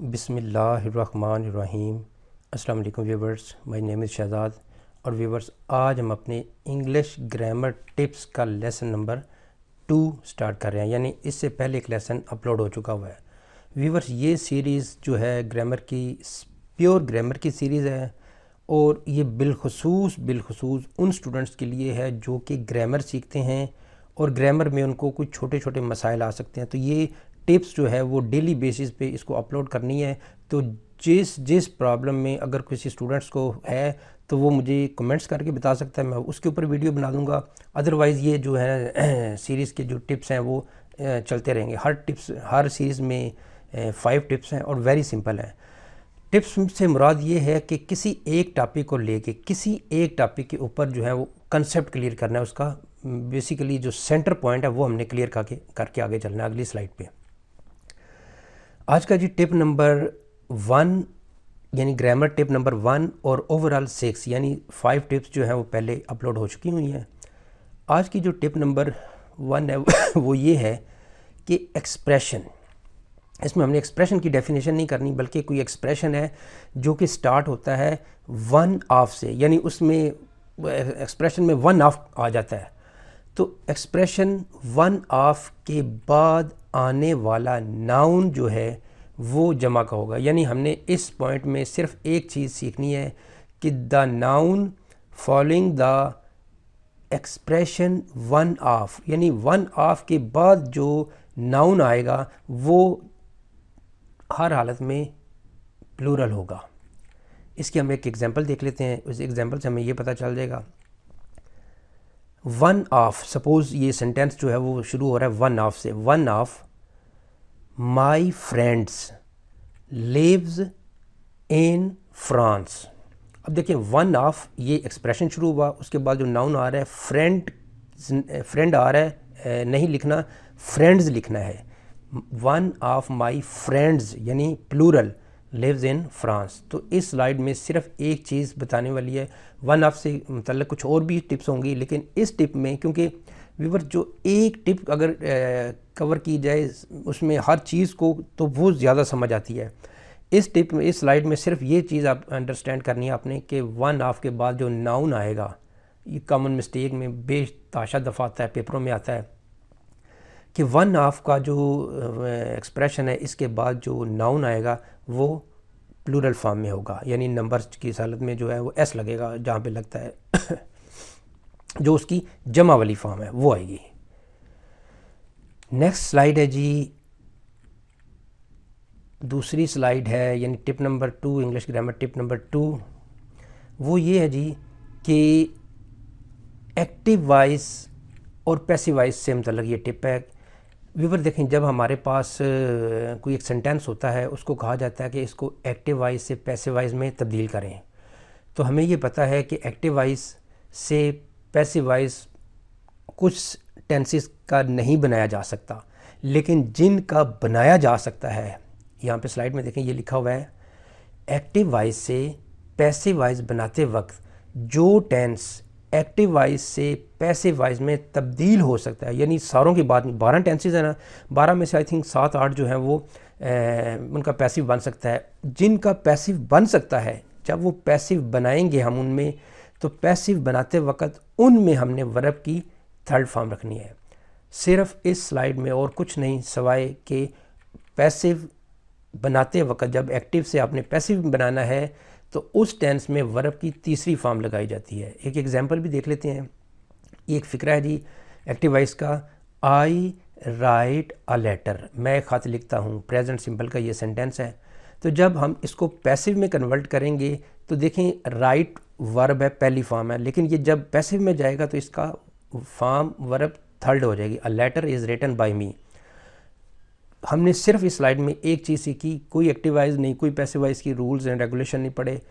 बिस्मिल्लाहिर्रहमानिर्रहीम। अस्सलाम वालेकुम viewers, my name is Shahzad. और व्यूवर्स, आज हम अपने इंग्लिश ग्रामर टिप्स का लेसन नंबर 2 स्टार्ट कर रहे हैं। यानी इससे पहले एक लेसन अपलोड हो चुका हुआ है। व्यूवर्स, ये सीरीज़ जो है ग्रामर की प्योर ग्रामर की सीरीज़ है और ये बिलखसूस उन स्टूडेंट्स के लिए है जो कि ग्रामर सीखते हैं और ग्रामर में उनको कुछ छोटे छोटे मसाइल आ सकते हैं। तो ये टिप्स जो है वो डेली बेसिस पे इसको अपलोड करनी है। तो जिस प्रॉब्लम में अगर किसी स्टूडेंट्स को है तो वो मुझे कमेंट्स करके बता सकता है, मैं उसके ऊपर वीडियो बना दूंगा। अदरवाइज़ ये जो है सीरीज़ के जो टिप्स हैं वो चलते रहेंगे। हर सीरीज़ में 5 टिप्स हैं और वेरी सिंपल हैं। टिप्स से मुराद ये है कि किसी एक टॉपिक को लेके किसी एक टॉपिक के ऊपर जो है वो कंसेप्ट क्लियर करना है। उसका बेसिकली जो सेंटर पॉइंट है वो हमने क्लियर करके आगे चलना है। अगली स्लाइड पे आज का जी टिप नंबर 1 यानी ग्रामर टिप नंबर 1 और ओवरऑल 6 यानी 5 टिप्स जो है वो पहले अपलोड हो चुकी हुई हैं। आज की जो टिप नंबर 1 है वो ये है कि एक्सप्रेशन। इसमें हमने एक्सप्रेशन की डेफिनेशन नहीं करनी, बल्कि कोई एक्सप्रेशन है जो कि स्टार्ट होता है 1 ऑफ से, यानी उसमें एक्सप्रेशन में 1 ऑफ आ जाता है। तो एक्सप्रेशन 1 ऑफ के बाद आने वाला नाउन जो है वो जमा का होगा। यानी हमने इस पॉइंट में सिर्फ एक चीज़ सीखनी है कि the noun following the expression 1 of, यानी 1 ऑफ के बाद जो नाउन आएगा वो हर हालत में प्लूरल होगा। इसकी हम एक एग्जांपल देख लेते हैं। उस एग्जांपल से हमें ये पता चल जाएगा। 1 ऑफ, सपोज़ ये सेंटेंस जो है वो शुरू हो रहा है 1 ऑफ से। 1 of my friends lives in France. अब देखिए 1 ऑफ ये एक्सप्रेशन शुरू हुआ, उसके बाद जो नाउन आ रहा है फ्रेंड आ रहा है, नहीं लिखना, फ्रेंड्स लिखना है। 1 ऑफ माई फ्रेंड्स यानी प्लूरल लिव्स इन फ्रांस। तो इस स्लाइड में सिर्फ एक चीज़ बताने वाली है। 1 ऑफ से मतलब कुछ और भी टिप्स होंगी, लेकिन इस टिप में क्योंकि व्यूवर जो एक टिप अगर कवर की जाए उसमें हर चीज़ को तो वो ज़्यादा समझ आती है। इस टिप में, इस स्लाइड में सिर्फ ये चीज़ आप अंडरस्टैंड करनी है आपने कि 1 ऑफ के बाद जो नाउन आएगा, ये कॉमन मिस्टेक में बेताशा दफ़ा आता है, पेपरों में आता है कि 1 ऑफ का जो एक्सप्रेशन है इसके बाद जो नाउन आएगा वो प्लूरल फॉर्म में होगा। यानी नंबर की हालत में जो है वो एस लगेगा, जहाँ पे लगता है जो उसकी जमा वाली फॉर्म है वो आएगी। नेक्स्ट स्लाइड है जी, दूसरी स्लाइड है, यानी tip number 2, English grammar tip number 2। वो ये है जी कि एक्टिव वॉइस और पैसिव वॉइस से मतलब ये टिप है। व्यूवर देखें, जब हमारे पास कोई एक सेंटेंस होता है उसको कहा जाता है कि इसको एक्टिव वॉइस से पैसिव वॉइस में तब्दील करें। तो हमें ये पता है कि एक्टिव वॉइस से पैसिव वॉइस कुछ टेंसेस का नहीं बनाया जा सकता, लेकिन जिनका बनाया जा सकता है, यहाँ पे स्लाइड में देखें ये लिखा हुआ है, एक्टिव वॉइस से पैसिव वॉइस बनाते वक्त जो टेंस एक्टिव वॉइस से पैसिव वॉइस में तब्दील हो सकता है, यानी सारों की बात 12 टेंसेस है ना, 12 में से आई थिंक 7-8 जो है वो उनका पैसिव बन सकता है। जिनका पैसिव बन सकता है, जब वो पैसिव बनाएंगे हम उनमें, तो पैसिव बनाते वक्त उनमें हमने वर्ब की थर्ड फॉर्म रखनी है। सिर्फ इस स्लाइड में और कुछ नहीं सिवाय कि पैसिव बनाते वक्त जब एक्टिव से आपने पैसिव बनाना है तो उस टेंस में वर्ब की तीसरी फॉर्म लगाई जाती है। एक एग्जांपल भी देख लेते हैं। एक फ़िक्रा है जी एक्टिव वॉइस का, आई राइट अ लेटर, मैं एक ख़त लिखता हूँ, प्रेजेंट सिंपल का ये सेंटेंस है। तो जब हम इसको पैसिव में कन्वर्ट करेंगे तो देखें राइट वर्ब है, पहली फॉर्म है, लेकिन ये जब पैसिव में जाएगा तो इसका फॉर्म वर्ब थर्ड हो जाएगी, a letter is written by me. हमने सिर्फ इस स्लाइड में एक चीज़ सीखी, कोई एक्टिव वॉइस नहीं, कोई पैसिव वॉइस की रूल्स एंड रेगुलेशन नहीं पढ़े,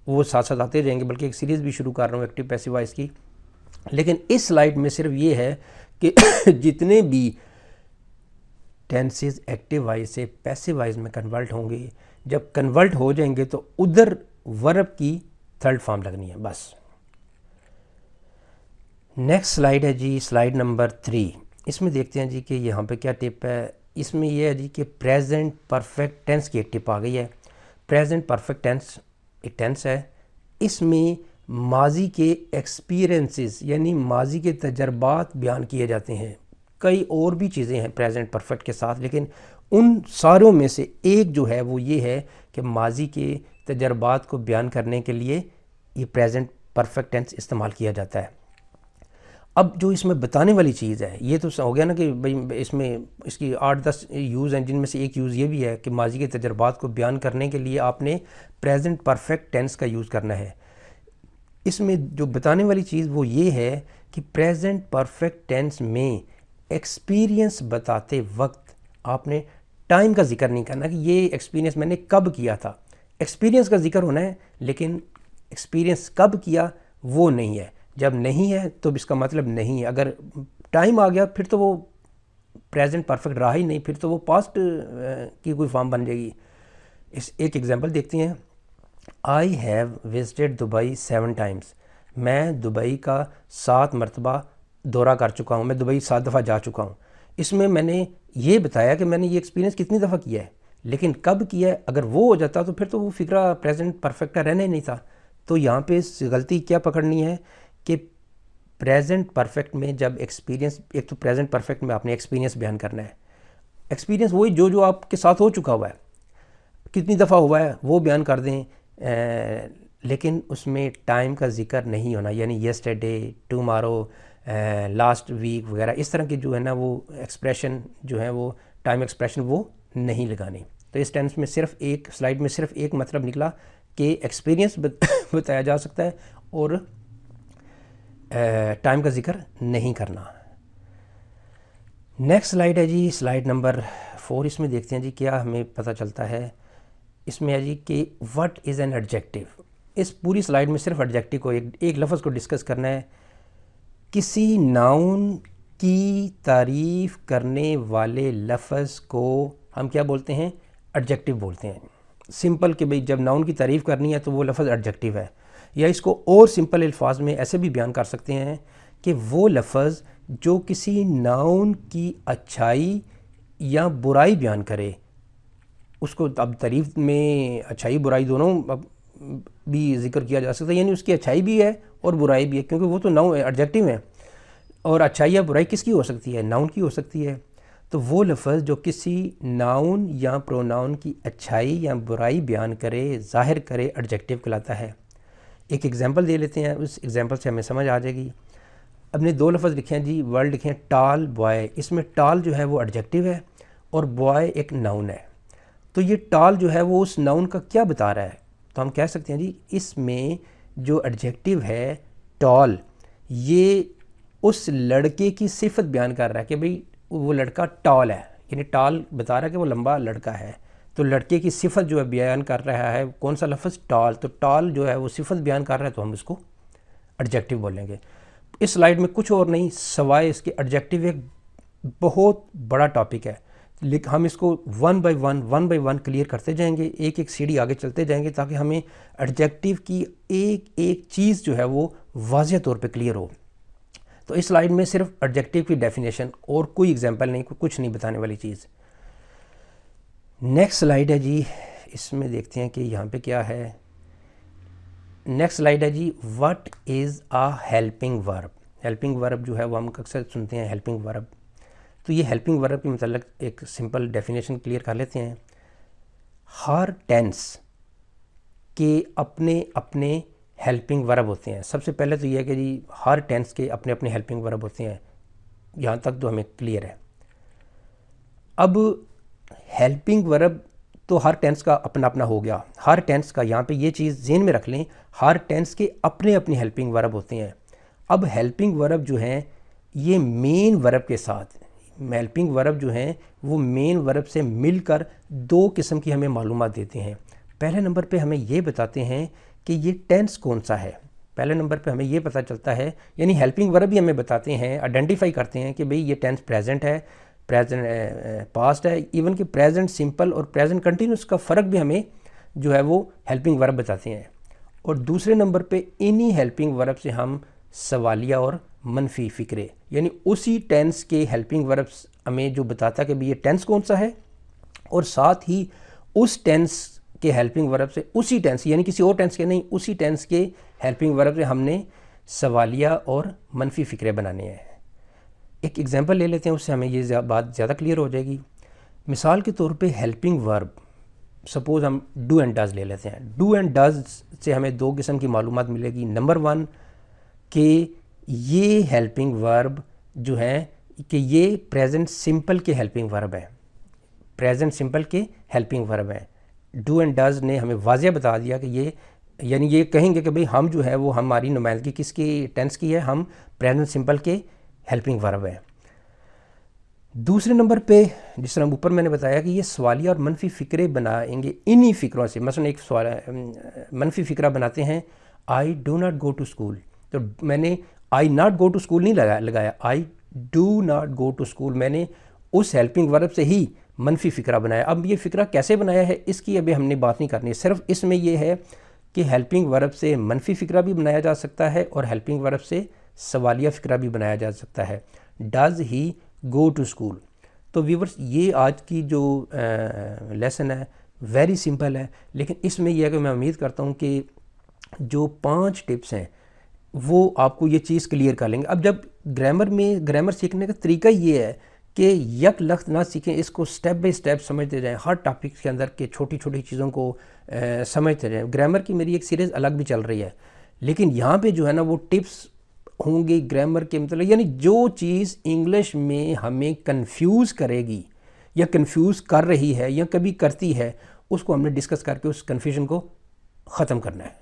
वो साथ साथ आते जाएंगे, बल्कि एक सीरीज़ भी शुरू कर रहा हूँ एक्टिव पैसिव वॉइस की। लेकिन इस स्लाइड में सिर्फ ये है कि जितने भी टेंसेस एक्टिव वॉइस से पैसिव वॉइस में कन्वर्ट होंगे, जब कन्वर्ट हो जाएंगे तो उधर वर्ब की थर्ड फॉर्म लगनी है, बस। नेक्स्ट स्लाइड है जी, स्लाइड नंबर 3। इसमें देखते हैं जी कि यहाँ पे क्या टिप है। इसमें यह है जी कि प्रेजेंट परफेक्ट टेंस की एक टिप आ गई है। प्रेजेंट परफेक्ट टेंस एक टेंस है, इसमें माजी के एक्सपीरियंसेस यानी माजी के तजर्बात बयान किए जाते हैं। कई और भी चीज़ें हैं प्रेजेंट परफेक्ट के साथ, लेकिन उन सारों में से एक जो है वो ये है कि माजी के तजर्बात को बयान करने के लिए ये प्रेजेंट परफेक्ट टेंस इस्तेमाल किया जाता है। अब जो इसमें बताने वाली चीज़ है, ये तो हो गया ना कि भाई इसमें इसकी 8-10 यूज़ हैं, जिनमें से एक यूज़ ये भी है कि माजी के तजर्बात को बयान करने के लिए आपने प्रेजेंट परफेक्ट टेंस का यूज़ करना है। इसमें जो बताने वाली चीज़ वो ये है कि प्रेजेंट परफेक्ट टेंस में एक्सपीरियंस बताते वक्त आपने टाइम का जिक्र नहीं करना कि ये एक्सपीरियंस मैंने कब किया था। एक्सपीरियंस का जिक्र होना है, लेकिन एक्सपीरियंस कब किया वो नहीं है। जब नहीं है तो इसका मतलब नहीं है। अगर टाइम आ गया फिर तो वो प्रेजेंट परफेक्ट रहा ही नहीं, फिर तो वो पास्ट की कोई फॉर्म बन जाएगी। इस एक एग्जांपल देखते हैं। I have visited Dubai 7 times. मैं दुबई का 7 मरतबा दौरा कर चुका हूँ, मैं दुबई 7 दफ़ा जा चुका हूँ। इसमें मैंने ये बताया कि मैंने ये एक्सपीरियंस कितनी दफ़ा किया है, लेकिन कब किया है। अगर वो हो जाता तो फिर तो वो फिक्रा प्रेजेंट परफेक्ट का रहना ही नहीं था। तो यहाँ पे गलती क्या पकड़नी है कि प्रेजेंट परफेक्ट में जब एक्सपीरियंस, एक तो प्रेजेंट परफेक्ट में आपने एक्सपीरियंस बयान करना है। एक्सपीरियंस वही जो आपके साथ हो चुका हुआ है, कितनी दफ़ा हुआ है वो बयान कर दें, लेकिन उसमें टाइम का जिक्र नहीं होना, यानी येस्टरडे, टुमारो, लास्ट वीक वगैरह इस तरह की जो है ना वो एक्सप्रेशन जो है वो टाइम एक्सप्रेशन वो नहीं लगानी। तो इस टेंस में सिर्फ एक स्लाइड में सिर्फ एक मतलब निकला कि एक्सपीरियंस बताया जा सकता है और टाइम का जिक्र नहीं करना। नेक्स्ट स्लाइड है जी, स्लाइड नंबर 4। इसमें देखते हैं जी क्या हमें पता चलता है। इसमें है जी कि व्हाट इज़ एन एडजेक्टिव। इस पूरी स्लाइड में सिर्फ एडजेक्टिव को एक लफ्ज़ को डिस्कस करना है। किसी नाउन की तारीफ़ करने वाले लफ्ज़ को हम क्या बोलते हैं, एडजेक्टिव बोलते हैं। सिंपल कि भाई जब नाउन की तारीफ़ करनी है तो वो लफ्ज़ एडजेक्टिव है। या इसको और सिंपल अल्फाज में ऐसे भी बयान कर सकते हैं कि वो लफ्ज़ जो किसी नाउन की अच्छाई या बुराई बयान करे, उसको अब तारीफ़ में अच्छाई बुराई दोनों भी जिक्र किया जा सकता है, यानी उसकी अच्छाई भी है और बुराई भी है, क्योंकि वो तो नाउन एडजेक्टिव है। और अच्छाई या बुराई किसकी हो सकती है, नाउन की हो सकती है। तो वो लफ्ज़ जो किसी नाउन या प्रोनाउन की अच्छाई या बुराई बयान करे, ज़ाहिर करे, एडजेक्टिव कहलाता है। एक एग्जांपल दे लेते हैं, उस एग्जांपल से हमें समझ आ जाएगी। अपने 2 लफ्ज़ लिखे हैं जी, वर्ड लिखे हैं टाल, बॉय। इसमें टाल जो है वो एडजेक्टिव है और बॉय एक नाउन है। तो ये टाल जो है वो उस नाउन का क्या बता रहा है, तो हम कह सकते हैं जी इसमें जो एडजेक्टिव है टॉल, ये उस लड़के की सिफत बयान कर रहा है कि भाई वो लड़का टॉल है, यानी टॉल बता रहा है कि वो लंबा लड़का है। तो लड़के की सिफत जो है बयान कर रहा है कौन सा लफ्ज़, टॉल। तो टॉल जो है वो सिफत बयान कर रहा है, तो हम उसको एडजेक्टिव बोलेंगे। इस स्लाइड में कुछ और नहीं सवाए इसके एडजेक्टिव एक बहुत बड़ा टॉपिक है, लेकिन हम इसको वन बाय वन क्लियर करते जाएंगे, एक एक सीढ़ी आगे चलते जाएंगे, ताकि हमें एडजेक्टिव की एक एक चीज़ जो है वो वाज़ेह तौर पे क्लियर हो। तो इस स्लाइड में सिर्फ एडजेक्टिव की डेफिनेशन और कोई एग्जांपल नहीं, कुछ नहीं बताने वाली चीज़। नेक्स्ट स्लाइड है जी, इसमें देखते हैं कि यहाँ पे क्या है। नेक्स्ट स्लाइड है जी, what is a helping verb. Helping verb जो है वो हम अक्सर सुनते हैं हेल्पिंग वर्ब। तो ये हेल्पिंग वर्ब के मतलब एक सिंपल डेफिनेशन क्लियर कर लेते हैं। हर टेंस के अपने अपने हेल्पिंग वर्ब होते हैं। सबसे पहले तो ये है कि जी हर टेंस के अपने अपने हेल्पिंग वर्ब होते हैं, यहाँ तक तो हमें क्लियर है। अब हेल्पिंग वर्ब तो हर टेंस का अपना अपना हो गया। हर टेंस का, यहाँ पे ये चीज़ ज़हन में रख लें, हर टेंस के अपने अपने हेल्पिंग वर्ब होते हैं। अब हेल्पिंग वर्ब जो हैं ये मेन वर्ब के साथ, हेल्पिंग वर्ब जो हैं वो मेन वर्ब से मिलकर 2 किस्म की हमें मालूमात देते हैं। पहले नंबर पे हमें ये बताते हैं कि ये टेंस कौन सा है। पहले नंबर पे हमें ये पता चलता है, यानी हेल्पिंग वर्ब भी हमें बताते हैं, आइडेंटिफाई करते हैं कि भाई ये टेंस प्रेजेंट है, प्रेजेंट पास्ट है, इवन कि प्रेजेंट सिंपल और प्रेजेंट कंटिन्यूस का फ़र्क भी हमें जो है वो हेल्पिंग वर्ब बताते हैं। और दूसरे नंबर पे इन्हीं हेल्पिंग वर्ब से हम सवालिया और मनफी फ़िक्रे, यानी उसी टेंस के हेल्पिंग वर्ब्स हमें जो बताता कि भाई ये टेंस कौन सा है, और साथ ही उस टेंस के हेल्पिंग वर्ब से, उसी टेंस यानी किसी और टेंस के नहीं, उसी टेंस के हेल्पिंग वर्ब से हमने सवालिया और मनफी फ़िक्रे बनाने हैं। एक एग्जांपल ले लेते हैं, उससे हमें ये बात ज़्यादा क्लियर हो जाएगी। मिसाल के तौर पे हेल्पिंग वर्ब, सपोज़ हम डू एंड डज ले लेते हैं। डू एंड डज से हमें दो किस्म की मालूमात मिलेगी। नंबर वन कि ये हेल्पिंग वर्ब जो है कि ये प्रेजेंट सिंपल के हेल्पिंग वर्ब है, प्रेजेंट सिंपल के हेल्पिंग वर्ब है। डू एंड डज ने हमें वाज़ेह बता दिया कि ये, यानी ये कहेंगे कि भाई हम जो है वो हमारी नुमाइंदगी किसकी टेंस की है, हम प्रेजेंट सिंपल के हेल्पिंग वर्ब है। दूसरे नंबर पे जिस तरह ऊपर मैंने बताया कि ये सवालिया और मनफी फ़िक्रे बनाएंगे इन्हीं फ़िक्रों से। मसलन एक मनफी फ़िक्रा बनाते हैं, I do not go to school, तो मैंने I not go to school नहीं लगाया, I do not go to school, मैंने उस हेल्पिंग वर्ब से ही मनफी फ़िक्रा बनाया। अब ये फ़िक्रा कैसे बनाया है इसकी अभी हमने बात नहीं करनी है, सिर्फ इसमें यह है कि हेल्पिंग वर्ब से मनफी फ़िक्रा भी बनाया जा सकता है और हेल्पिंग वर्ब से सवालिया फ़िक्रा भी बनाया जा सकता है। Does he go to school. तो व्यूवर्स, ये आज की जो लेसन है वेरी सिंपल है, लेकिन इसमें यह है कि मैं उम्मीद करता हूँ कि जो 5 टिप्स हैं वो आपको ये चीज़ क्लियर कर लेंगे। अब जब ग्रामर सीखने का तरीका ये है कि यक लफ्ज़ ना सीखें, इसको स्टेप बाय स्टेप समझते जाएं, हर टॉपिक के अंदर के छोटी छोटी चीज़ों को समझते जाएं। ग्रामर की मेरी एक सीरीज़ अलग भी चल रही है, लेकिन यहाँ पे जो है ना वो टिप्स होंगे ग्रामर के, मतलब यानी जो चीज़ इंग्लिश में हमें कंफ्यूज करेगी या कंफ्यूज कर रही है या कभी करती है, उसको हमने डिस्कस करके उस कन्फ्यूजन को ख़त्म करना है।